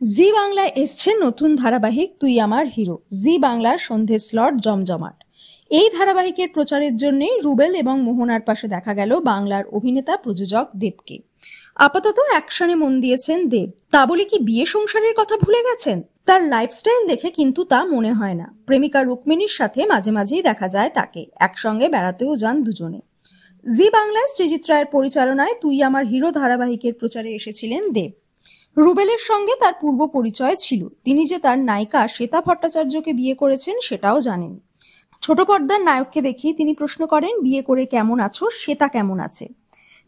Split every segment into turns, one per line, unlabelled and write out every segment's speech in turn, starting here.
জি বাংলায় এসছে নতুন ধারাবাহিক তুই আমার হিরো। জি বাংলার সন্ধে স্লট জমজমাট। এই ধারাবাহিকের প্রচারের জন্যই রুবেল এবং মোহনার পাশে দেখা গেল বাংলার অভিনেতা প্রযোজক দেবকে। আপাতত অ্যাকশনে মন দিয়েছেন দেব। তা বলে কি বিয়ে সংসারের কথা ভুলে গেছেন? তার লাইফস্টাইল দেখে কিন্তু তা মনে হয় না। প্রেমিকা রুক্মিণীর সাথে মাঝে মাঝেই দেখা যায় তাকে, একসঙ্গে বেড়াতেও যান দুজনে। জি বাংলায় সৃজিত রায়ের পরিচালনায় তুই আমার হিরো ধারাবাহিকের প্রচারে এসেছিলেন দেব। রুবেলের সঙ্গে তার পূর্ব পরিচয় ছিল, তিনি যে তার নায়িকা শ্বেতা ভট্টাচার্যকে বিয়ে করেছেন সেটাও জানেন। ছোট পর্দার নায়ককে দেখেই তিনি প্রশ্ন করেন, বিয়ে করে কেমন আছো, শ্বেতা কেমন আছে?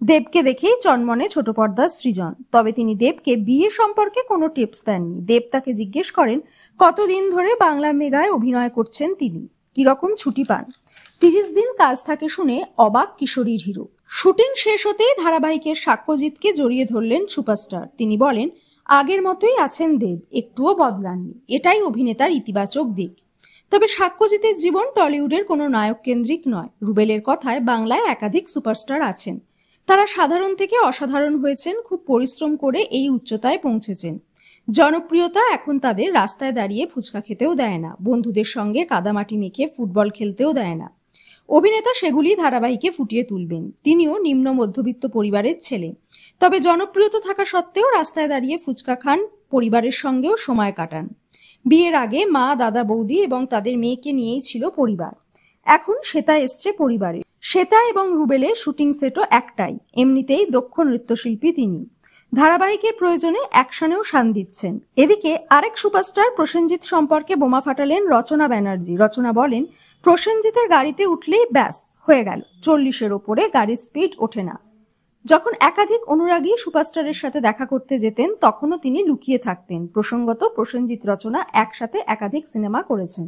দেবকে দেখেই চনমনে ছোট পর্দার সৃজন। তবে তিনি দেবকে বিয়ে সম্পর্কে কোনো টিপস দেননি। দেব তাকে জিজ্ঞেস করেন কতদিন ধরে বাংলা মেগায় অভিনয় করছেন তিনি, কিরকম ছুটি পান। 30 দিন কাজ থাকে শুনে অবাক কিশোরীর হিরো। শুটিং শেষ হতেই ধারাবাহিকের সাক্ষ্যজিৎকে জড়িয়ে ধরলেন সুপারস্টার। তিনি বলেন, আগের মতোই আছেন দেব, একটুও বদলাননি, এটাই অভিনেতার ইতিবাচক দিক। তবে সাক্ষ্যজিতের জীবন টলিউডের কোনো নায়ক কেন্দ্রিক নয়। রুবেলের কথায় বাংলায় একাধিক সুপারস্টার আছেন, তারা সাধারণ থেকে অসাধারণ হয়েছেন, খুব পরিশ্রম করে এই উচ্চতায় পৌঁছেছেন। জনপ্রিয়তা এখন তাদের রাস্তায় দাঁড়িয়ে ফুচকা খেতেও দেয় না, বন্ধুদের সঙ্গে কাদামাটি মেখে ফুটবল খেলতেও দেয় না। অভিনেতা সেগুলি ধারাবাহিকে ফুটিয়ে তুলবেন। তিনিও নিম্ন মধ্যবিত্ত পরিবারের ছেলে, তবে জনপ্রিয়তা থাকা সত্ত্বেও রাস্তায় দাঁড়িয়ে ফুচকা খান, পরিবারের সঙ্গেও সময় কাটান। বিয়ের আগে মা, দাদা, বৌদি এবং তাদের মেয়েকে নিয়েই ছিল পরিবার। এখন শ্বেতা এসছে পরিবারে। শ্বেতা এবং রুবেলের শুটিং সেটও একটাই, এমনিতেই দক্ষ নৃত্যশিল্পী তিনি। ধারাবাহিকের প্রয়োজনে অ্যাকশনেও শান দিচ্ছেন। এদিকে আরেক সুপারস্টার প্রসেনজিৎ সম্পর্কে বোমা ফাটালেন রচনা ব্যানার্জি। রচনা বলেন, প্রসেনজিতের গাড়িতে উঠলেই ব্যাস হয়ে গেল, 40-এর ওপরে গাড়ির স্পিড ওঠে না। যখন একাধিক অনুরাগী সুপারস্টারের সাথে দেখা করতে যেতেন তখনও তিনি লুকিয়ে থাকতেন। প্রসঙ্গত প্রসেনজিৎ রচনা একসাথে একাধিক সিনেমা করেছেন।